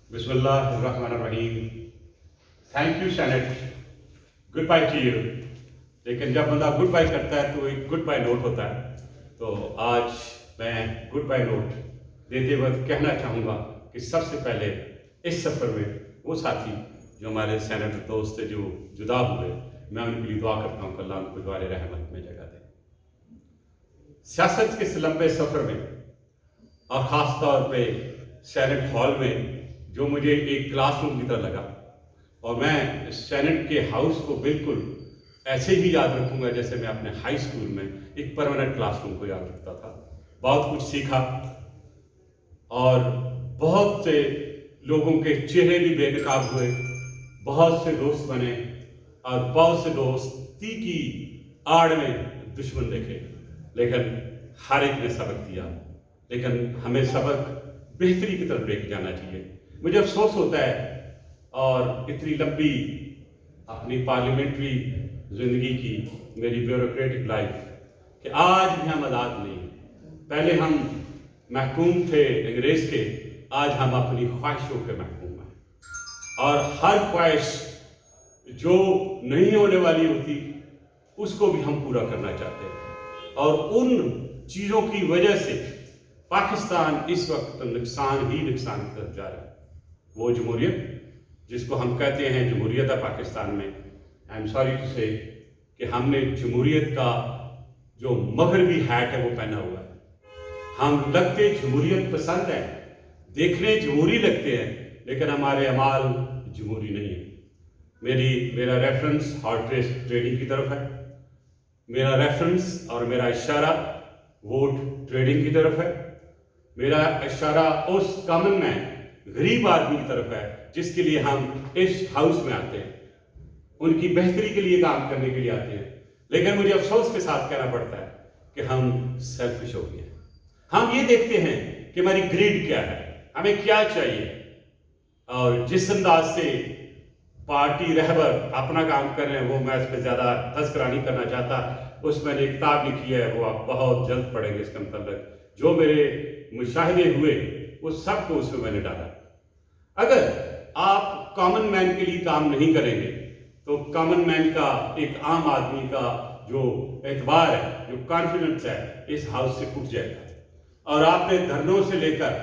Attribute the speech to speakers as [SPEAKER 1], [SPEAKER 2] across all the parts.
[SPEAKER 1] बिस्मिल्लाहिर्रहमानिर्रहीम। Thank you senate, good by two you. लेकिन जब बंदा गुड बाय करता है तो एक गुड बाय नोट होता है। तो आज मैं गुड बाय नोट देते वक्त कहना चाहूँगा कि सबसे पहले इस सफ़र में वो साथी जो हमारे सैनेटर दोस्त जो जुदा हुए, मैं उनके लिए दुआ करता हूँ कि अल्लाह उनको द्वारे रहमत में जगह दे। सियासत के इस लंबे सफ़र में और ख़ास तौर पे सेनेट हॉल में जो मुझे एक क्लासरूम की तरह लगा, और मैं सेनेट के हाउस को बिल्कुल ऐसे ही याद रखूंगा जैसे मैं अपने हाई स्कूल में एक परमानेंट क्लासरूम को याद रखता था। बहुत कुछ सीखा और बहुत से लोगों के चेहरे भी बेनकाब हुए, बहुत से दोस्त बने और बहुत से दोस्ती की आड़ में दुश्मन देखे, लेकिन हर एक ने सबक दिया। लेकिन हमें सबक बेहतरी की तरफ लेके जाना चाहिए। मुझे अफसोस होता है और इतनी लंबी अपनी पार्लियामेंट्री ज़िंदगी की मेरी ब्यूरोक्रेटिक लाइफ कि आज भी हम आज़ाद नहीं हैं। पहले हम महकूम थे अंग्रेज़ के, आज हम अपनी ख्वाहिशों के महकूम हैं। और हर ख्वाहिश जो नहीं होने वाली होती उसको भी हम पूरा करना चाहते हैं, और उन चीज़ों की वजह से पाकिस्तान इस वक्त नुकसान ही नुकसान की तरफ जा रहा है। वो जमहूरियत जिसको हम कहते हैं जमहूरियत है पाकिस्तान में, आई एम सॉरी टू से कि हमने जमहूरियत का जो मगरबी हैट है वो पहना हुआ है। हम लगते जमहूरियत पसंद है, देखने जमहूरी लगते हैं, लेकिन हमारे अमाल जमहूरी नहीं है। मेरा रेफरेंस हॉर्स ट्रेडिंग की तरफ है, मेरा रेफरेंस और मेरा इशारा वोट ट्रेडिंग की तरफ है, मेरा इशारा उस कॉमन मैन गरीब आदमी की तरफ है जिसके लिए हम इस हाउस में आते हैं, उनकी बेहतरी के लिए काम करने के लिए आते हैं। लेकिन मुझे अफसोस के साथ कहना पड़ता है कि हम सेल्फिश हो गए हैं। हम ये देखते हैं कि हमारी ग्रीड क्या है, हमें क्या चाहिए, और जिस अंदाज से पार्टी रहबर अपना काम कर रहे हैं वो मैं इस पर ज़्यादा तस्करा नहीं करना चाहता। उसमें एक किताब लिखी है, वो आप बहुत जल्द पढ़ेंगे। इसका मतलब जो मेरे मुशाहिदे हुए वो सब को उसमें मैंने डाला। अगर आप कॉमन मैन के लिए काम नहीं करेंगे तो कॉमन मैन का, एक आम आदमी का जो एतबार है, जो कॉन्फिडेंस है, इस हाउस से टूट जाएगा। और आपने धरनों से लेकर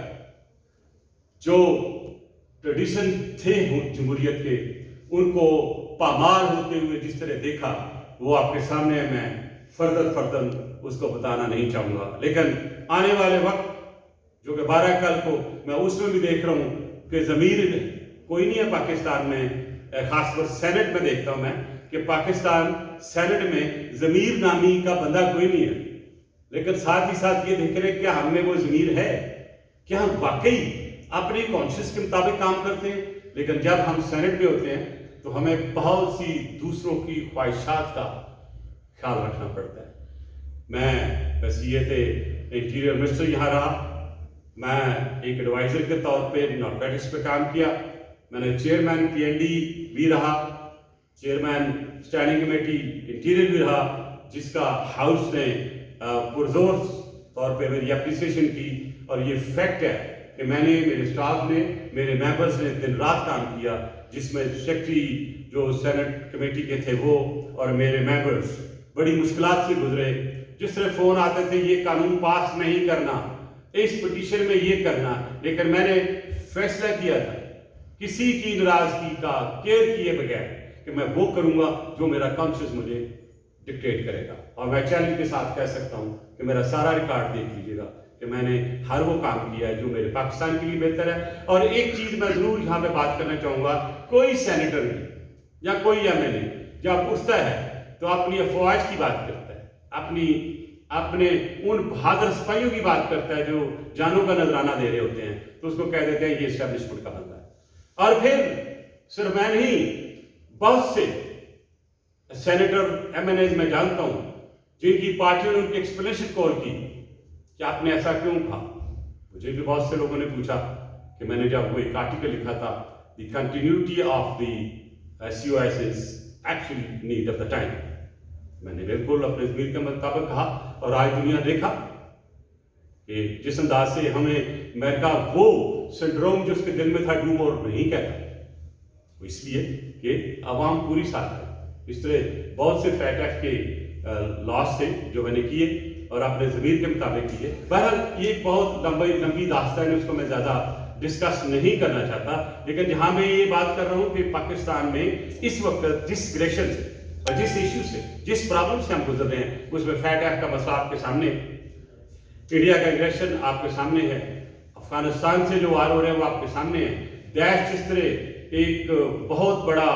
[SPEAKER 1] जो ट्रेडिशन थे जमहूरियत के, उनको पामार होते हुए जिस तरह देखा, वो आपके सामने मैं फर्दन उसको बताना नहीं चाहूँगा। लेकिन आने वाले वक्त जो कि 12 कल को मैं उसमें भी देख रहा हूँ कि ज़मीर कोई नहीं है पाकिस्तान में, खासकर सेनेट में देखता हूँ मैं कि पाकिस्तान सेनेट में ज़मीर नामी का बंदा कोई नहीं है। लेकिन साथ ही साथ ये देख रहे क्या हम में वो ज़मीर है, क्या हम वाकई अपने कॉन्शियस के मुताबिक काम करते हैं। लेकिन जब हम सेनेट में होते हैं तो हमें बहुत सी दूसरों की ख्वाहिशात का ख्याल रखना पड़ता है। मैं बस ये थे इंटीरियर मिनिस्टर यहाँ रहा, मैं एक एडवाइज़र के तौर पे नारकोटिक्स पे काम किया, मैंने चेयरमैन PND भी रहा, चेयरमैन स्टैंडिंग कमेटी इंटीरियर भी रहा, जिसका हाउस ने पुरजोर तौर पे मेरी अप्रिसिएशन की। और ये फैक्ट है कि मैंने, मेरे स्टाफ ने, मेरे मेंबर्स ने दिन रात काम किया, जिसमें सेक्रेटरी जो सेनेट कमेटी के थे वो और मेरे मेंबर्स बड़ी मुश्किलात से गुजरे। जिस तरह फ़ोन आते थे ये कानून पास नहीं करना, इस पिटीशन में ये करना, लेकिन मैंने फैसला किया था किसी की नाराजगी का केयर किए बगैर कि मैं वो करूंगा जो मेरा कॉन्शियस मुझे डिक्टेट करेगा। और मैं चैलेंज के साथ कह सकता हूं कि मेरा सारा रिकॉर्ड देख लीजिएगा कि मैंने हर वो काम किया है जो मेरे पाकिस्तान के लिए बेहतर है। और एक चीज मैं जरूर यहाँ पे बात करना चाहूंगा, कोई सेनेटर या कोई MLA जब उठता है तो अपनी अफवाज की बात करता है, अपने उन बहादुर सिपाहियों की बात करता है जो जानों का नजराना दे रहे होते हैं, तो उसको कह देते हैं ये एस्टेब्लिशमेंट का बंदा है। और फिर सिर्फ मैं नहीं, बहुत से सेनेटर MNAs मैं जानता हूं जिनकी पार्टियों ने उनकी एक्सप्लेनेशन कॉल की कि आपने ऐसा क्यों कहा। मुझे भी बहुत से लोगों ने पूछा कि मैंने जब वो एक आर्टिकल लिखा था, the continuity of the COS is actually need of the time, मैंने बिल्कुल अपने ज़मीर के मुताबिक कहा। और आज दुनिया देखा कि जिस अंदाज से हमें अमेरिका वो सिंड्रोम जो उसके दिल में था डू मोर नहीं कहता, वो इसलिए कि आवाम पूरी साथ है। इस तरह बहुत से फैट के लॉस थे जो मैंने किए और अपने ज़मीर के मुताबिक किए। बहरहाल ये एक बहुत लंबी दास्तान है, उसको मैं ज़्यादा डिस्कस नहीं करना चाहता, लेकिन जहाँ मैं ये बात कर रहा हूँ कि पाकिस्तान में इस वक्त जिस ग्रेशन से और जिस इश्यू से, जिस प्रॉब्लम से हम गुजर रहे हैं, उसमें फैट एक्ट का मसला आपके सामने, इंडिया का एग्रेशन आपके सामने है, अफगानिस्तान से जो वार हो रहे हैं वो आपके सामने है, दैश जिस तरह एक बहुत बड़ा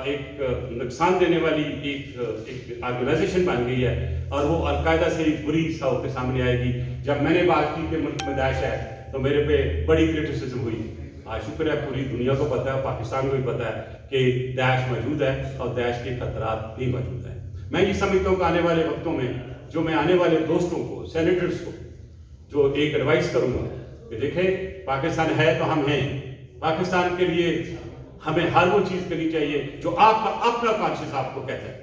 [SPEAKER 1] एक नुकसान देने वाली एक ऑर्गेनाइजेशन बन गई है और वो अलकायदा से बुरी सौ के सामने आएगी। जब मैंने बात की कि मुल्क में दैश है तो मेरे पे बड़ी क्रिटिसिज्म हुई। आज शुक्र है पूरी दुनिया को पता है, पाकिस्तान को भी पता है कि दैश मौजूद है और दैश के खतरात भी मौजूद है। मैं ये समझता हूँ कि आने वाले वक्तों में जो मैं आने वाले दोस्तों को, सेनेटर्स को जो एक एडवाइस करूँगा कि देखें पाकिस्तान है तो हम हैं, पाकिस्तान के लिए हमें हर वो चीज़ करनी चाहिए जो आपका अपना कॉन्शियस आपको कहता है,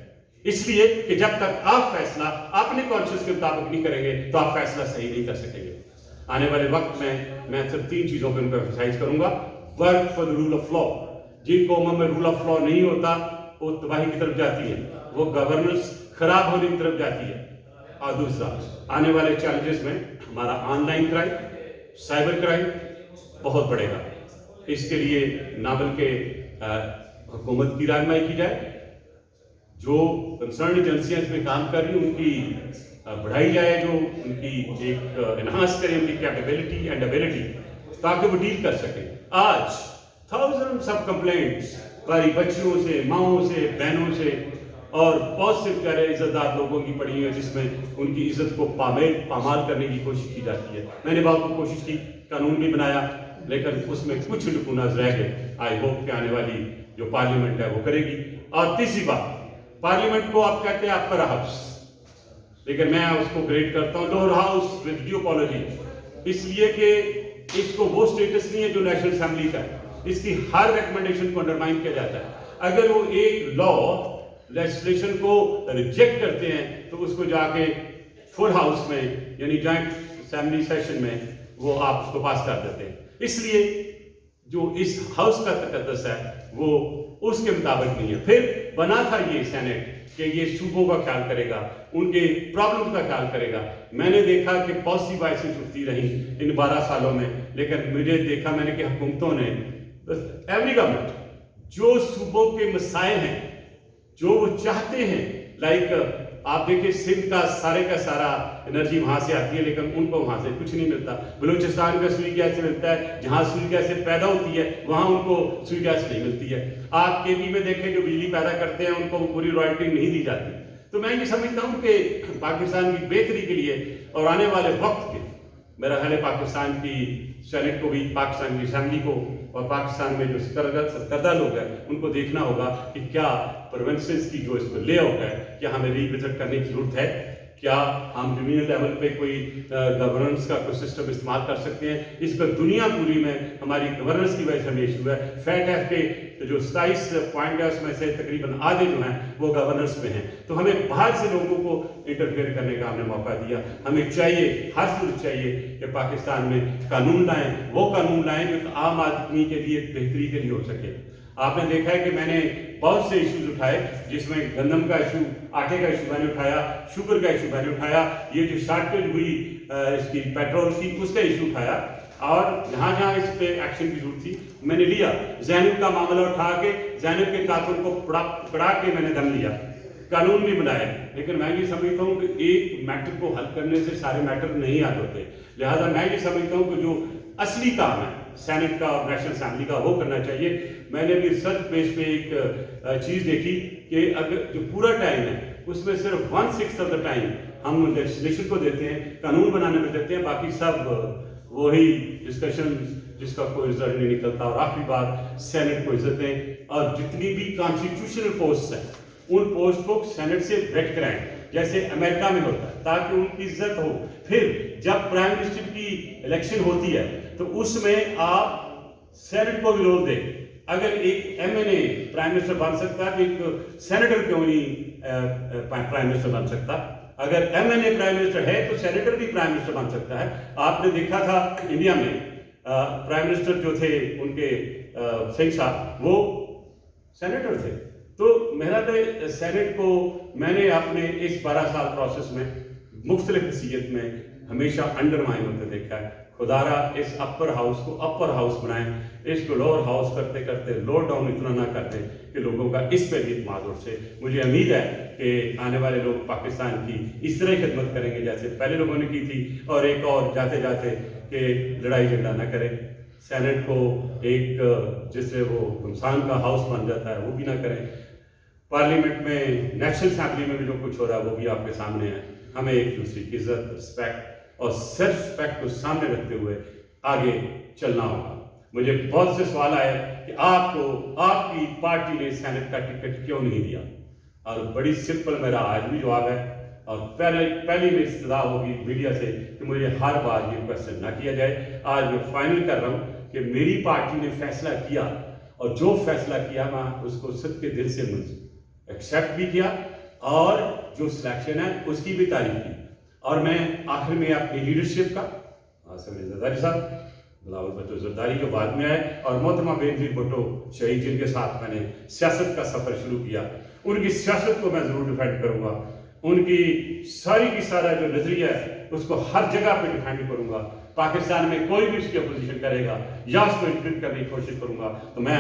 [SPEAKER 1] इसलिए कि जब तक आप फैसला अपने कॉन्शियस के मुताबिक नहीं करेंगे तो आप फैसला सही नहीं कर सकेंगे। आने वाले वक्त में मैं सिर्फ 3 चीज़ों पर उनको एम्फसाइज करूंगा। Work for the rule of law. जिन कौमों में रूल ऑफ लॉ नहीं होता वो तबाही की तरफ जाती है, वो गवर्नेंस खराब होने की तरफ जाती है। और दूसरा, आने वाले चैलेंजेस में हमारा ऑनलाइन क्राइम, साइबर क्राइम बहुत बढ़ेगा। इसके लिए ना बल्कि हुकूमत की रहनुमाई की जाए, जो कंसर्न एजेंसियां इसमें काम कर रही हैं उनकी बढ़ाई जाए, जो उनकी एक एनहांस करें उनकी कैपेबिलिटी एंड एबिलिटी, ताकि वो डील कर सकें। आज थाउजेंड्स ऑफ कंप्लेंट्स हमारी बच्चियों से, माओं से, बहनों से और बहुत से बेचारे इज्जतदार लोगों की पड़ी है जिसमें उनकी इज्जत को पामाल करने की कोशिश की जाती है। मैंने बहुत कोशिश की, कानून भी बनाया, लेकिन उसमें कुछ लुकुनाज रह गए। आई होप कि आने वाली जो पार्लियामेंट है वो करेगी। और तीसरी बात, पार्लियामेंट को आप कहते हैं अपर हाउस, लेकिन मैं उसको ग्रेड करता हूँ lower house with due apology, इसलिए कि इसको वो स्टेटस नहीं है जो नेशनल असेंबली का है। इसकी हर रिकमेंडेशन को अंडरमाइन किया जाता है। अगर वो एक लॉ लेजिस्लेशन को रिजेक्ट करते हैं तो उसको जाके फुल हाउस में यानी जॉइंट असेंबली सेशन में वो आप उसको पास कर देते हैं। इसलिए जो इस हाउस का तकद्दस है वो उसके मुताबिक नहीं है। फिर बना था ये सेनेट कि ये सूबों का ख्याल करेगा, उनके प्रॉब्लम का ख्याल करेगा। मैंने देखा कि बहुत सी बातें छुटती रही इन 12 सालों में, लेकिन मुझे देखा मैंने कि हुकूमतों ने, एवरी गवर्नमेंट जो सूबों के मसाइल हैं, जो वो चाहते हैं, लाइक आप देखिए सिंध का सारा एनर्जी वहां से आती है, लेकिन उनको वहां से कुछ नहीं मिलता। बलूचिस्तान का सुई गैस से मिलता है, जहां सुई गैस से पैदा होती है वहां उनको सुई गैस नहीं मिलती है। आप केपी में देखें जो बिजली पैदा करते हैं उनको पूरी रॉयल्टी नहीं दी जाती। तो मैं ये समझता हूँ कि पाकिस्तान की बेहतरी के लिए और आने वाले वक्त के, मेरा ख्याल है पाकिस्तान की सेनेट को भी, पाकिस्तान की असेंबली को और पाकिस्तान में जो सरकर्दा लोग हैं उनको देखना होगा कि क्या प्रोविंसेस की जो इस पर लेआउट है क्या हमें रिविजिट करने की जरूरत है, क्या हम डिवीजन लेवल पे कोई गवर्नेंस का कोई सिस्टम इस्तेमाल कर सकते हैं। इस पर दुनिया पूरी में हमारी गवर्नेंस की वजह से हमें इशू है। फैट एफ के जो 27 पॉइंट है उसमें से तकरीबन आधे जो हैं वो गवर्नेंस में हैं। तो हमें बाहर से लोगों को इंटरफेयर करने का हमने मौका दिया। हमें चाहिए, हर सूरत चाहिए कि पाकिस्तान में कानून लाएं, वो कानून लाएं जो आम आदमी के लिए बेहतरी के लिए हो सके। आपने देखा है कि मैंने बहुत से इश्यूज उठाए, जिसमें गंदम का इशू, आटे का इशू मैंने उठाया, शुगर का इशू मैंने उठाया, ये जो शॉर्टेज हुई इसकी पेट्रोल की उसका इशू उठाया, और जहाँ जहाँ इस पे एक्शन की जरूरत थी मैंने लिया। ज़ैनब का मामला उठा के ज़ैनब के कातिल को पकड़ा के मैंने दम लिया, कानून भी बनाया। लेकिन मैं ये समझता हूँ कि एक मैटर को हल करने से सारे मैटर नहीं हल होते। लिहाजा मैं ये समझता हूँ कि जो असली काम है सेनेट का और नेशनल असेंबली का वो करना चाहिए। मैंने भी रिसर्च बेस पे एक चीज़ देखी कि अगर जो पूरा टाइम है उसमें सिर्फ 1/6 ऑफ द टाइम हम लेजिस्लेशन को देते हैं, कानून बनाने में देते हैं, बाकी सब वही डिस्कशन जिसका कोई रिजल्ट नहीं निकलता। और आखिरी बात, सेनेट को इज्जत दें और जितनी भी कॉन्स्टिट्यूशनल पोस्ट हैं उन पोस्ट को सेनेट से वेट कराएं जैसे अमेरिका में होता है, ताकि उनकी इज्जत हो। फिर जब प्राइम मिनिस्टर की इलेक्शन होती है तो उसमें आप सेनेट को भी रोल दें। अगर एक एमएनए प्राइम मिनिस्टर बन सकता है तो एक सेनेटर क्यों नहीं प्राइम मिनिस्टर बन सकता? अगर एमएनए प्राइम मिनिस्टर है तो सेनेटर भी प्राइम मिनिस्टर बन सकता है। आपने देखा था इंडिया में प्राइम मिनिस्टर जो थे उनके सिंह साहब, वो सेनेटर थे। तो मेरा सेनेट को मैंने अपने इस 12 साल प्रोसेस में मुख्तलिफ हैसियत में हमेशा अंडरमाइन होते देखा है। खुदारा इस अपर हाउस को अपर हाउस बनाएं, इसको लोअर हाउस करते करते लोअर डाउन इतना ना कर दें कि लोगों का इस पर भी इत्मीनान उठ से। मुझे उम्मीद है कि आने वाले लोग पाकिस्तान की इस तरह खिदमत करेंगे जैसे पहले लोगों ने की थी, और एक और जाते जाते कि लड़ाई झगड़ा ना करें। सेनेट को एक जिससे वो घमसान का हाउस बन जाता है वो भी ना करें। पार्लियामेंट में, नेशनल असेंबली में भी जो कुछ हो रहा है वो भी आपके सामने है। हमें एक दूसरे की इज्जत, रिस्पेक्ट और सेल्फ रिस्पेक्ट को सामने रखते हुए आगे चलना होगा। मुझे बहुत से सवाल आए कि आपको आपकी पार्टी ने सेनेट का टिकट क्यों नहीं दिया, और बड़ी सिंपल मेरा आज भी जवाब है, और पहली मेरी इस्तदा होगी मीडिया से कि मुझे हर बार ये क्वेश्चन ना किया जाए। आज मैं फाइनल कर रहा हूँ कि मेरी पार्टी ने फैसला किया, और जो फैसला किया मैं उसको सच्चे दिल से एक्सेप्ट भी किया, और जो सिलेक्शन है उसकी भी तारीफ की। और मैं आखिर में अपनी लीडरशिप का जरदारी साहब, बिलावल भुट्टो जरदारी जो बाद में आए, और मोहतरमा बेनजीर भुट्टो शहीद जिनके साथ मैंने सियासत का सफ़र शुरू किया, उनकी सियासत को मैं ज़रूर डिफेंड करूँगा। उनकी सारी की सारा जो नज़रिया है उसको हर जगह पे डिफेंड करूँगा। पाकिस्तान में कोई भी उसकी अपोजिशन करेगा या उसको इंफ्लुएंस करने की कोशिश करूँगा तो मैं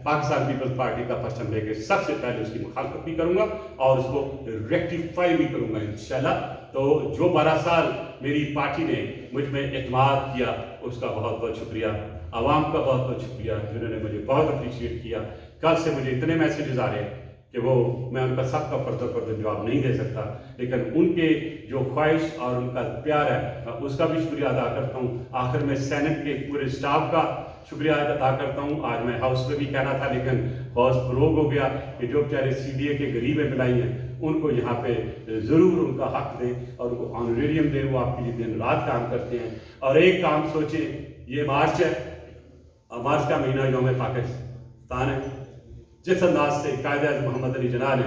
[SPEAKER 1] पाकिस्तान पीपल्स पार्टी का परचम लेके सबसे पहले उसकी मुखालफत भी करूँगा और उसको रेक्टिफाई भी करूँगा इंशाल्लाह। तो जो 12 साल मेरी पार्टी ने मुझ में एतमाद किया उसका बहुत बहुत शुक्रिया। आवाम का बहुत बहुत शुक्रिया जिन्होंने मुझे बहुत अप्रिशिएट किया। कल से मुझे इतने मैसेजेस आ रहे हैं कि वो मैं उनका सबका फर्द जवाब नहीं दे सकता, लेकिन उनके जो ख्वाहिश और उनका प्यार है मैं उसका भी शुक्रिया अदा करता हूँ। आखिर में सेनेट के पूरे स्टाफ का शुक्रिया अदा करता हूँ। आज मैं हाउस में भी कहना था लेकिन हाउस फरोग हो गया कि जो बेचारे CDA के गरीब एम्प्लाई हैं उनको यहाँ पे ज़रूर उनका हक दें और उनको ऑनरेरियम दें। वो आपके लिए दिन रात काम करते हैं। और एक काम सोचें, ये मार्च है, मार्च का महीना यौम पाकिस्तान है। जिस अंदाज से कायद-ए-आज़म मोहम्मद अली जिन्ना ने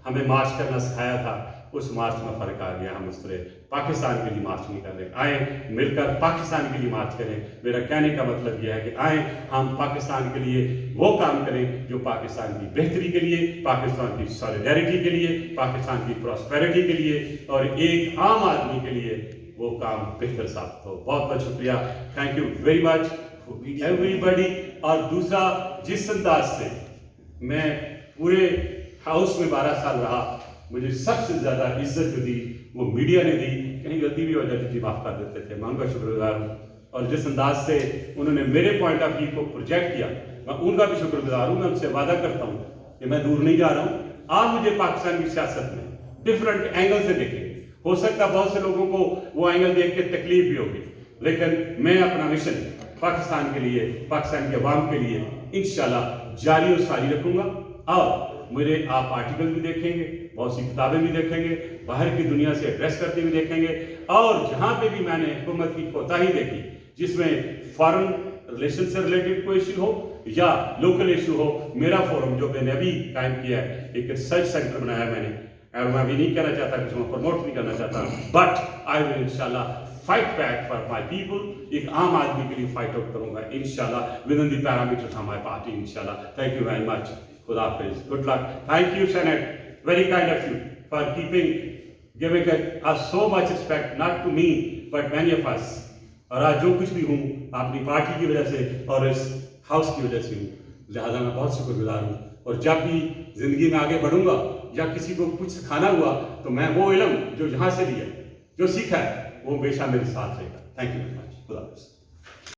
[SPEAKER 1] हमें मार्च करना सिखाया था उस मार्च में फ़र्क आ गया। हम उस तरह पाकिस्तान के लिए मार्च नहीं कर रहे। आए मिलकर पाकिस्तान के लिए मार्च करें। मेरा कहने का मतलब यह है कि आए हम पाकिस्तान के लिए वो काम करें जो पाकिस्तान की बेहतरी के लिए, पाकिस्तान की सॉलिडारिटी के लिए, पाकिस्तान की प्रॉस्पेरिटी के लिए और एक आम आदमी के लिए वो काम बेहतर साबित हो। बहुत बहुत शुक्रिया। Thank you very much everybody. और दूसरा, जिस अंदाज से मैं पूरे हाउस में 12 साल रहा, मुझे सबसे ज़्यादा इज्जत जो दी वो मीडिया ने दी। कहीं गलती भी हो जाती थी माफ़ कर देते थे, मैं उनका शुक्रगुजार हूँ। और जिस अंदाज से उन्होंने मेरे पॉइंट ऑफ व्यू को प्रोजेक्ट किया मैं उनका भी शुक्रगुजार हूँ। मैं उनसे वादा करता हूँ कि मैं दूर नहीं जा रहा हूँ। आप मुझे पाकिस्तान की सियासत में डिफरेंट एंगल से देखें। हो सकता है बहुत से लोगों को वो एंगल देख के तकलीफ भी होगी, लेकिन मैं अपना मिशन पाकिस्तान के लिए, पाकिस्तान के अवाम के लिए इंशाल्लाह जारी और सारी रखूँगा। और मेरे आप आर्टिकल भी देखेंगे, बहुत सी किताबें भी देखेंगे, बाहर की दुनिया से एड्रेस करते भी देखेंगे। और जहाँ पे भी मैंने हुकूमत की कोताही देखी जिसमें फॉरेन रिलेशन से रिलेटेड कोई इशू हो या लोकल इशू हो, मेरा फोरम जो मैंने अभी कायम किया है, एक रिसर्च सेंटर बनाया मैंने, और मैं अभी नहीं कहना चाहता कि मैं प्रमोट नहीं करना चाहता, बट आई विल इंशाल्लाह fight back for my people. एक आम आदमी के लिए फाइट आउट करूंगा इंशाल्लाह within the parameters of my party इंशाल्लाह। Thank you very much. खुदा हाफिज, good luck. Thank you senate, very kind of you for giving us so much respect, not to me but many of us। और आज जो कुछ भी हूँ अपनी पार्टी की वजह से और इस हाउस की वजह से हूँ, लिहाजा मैं बहुत शुक्रगुजार हूँ। और जब भी जिंदगी में आगे बढ़ूंगा या किसी को कुछ सिखाना हुआ तो मैं वो इल्म जो यहाँ से लिया, जो सीखा है, वो हमेशा मेरे साथ रहेगा। Thank you very much. खुदा हाफिज।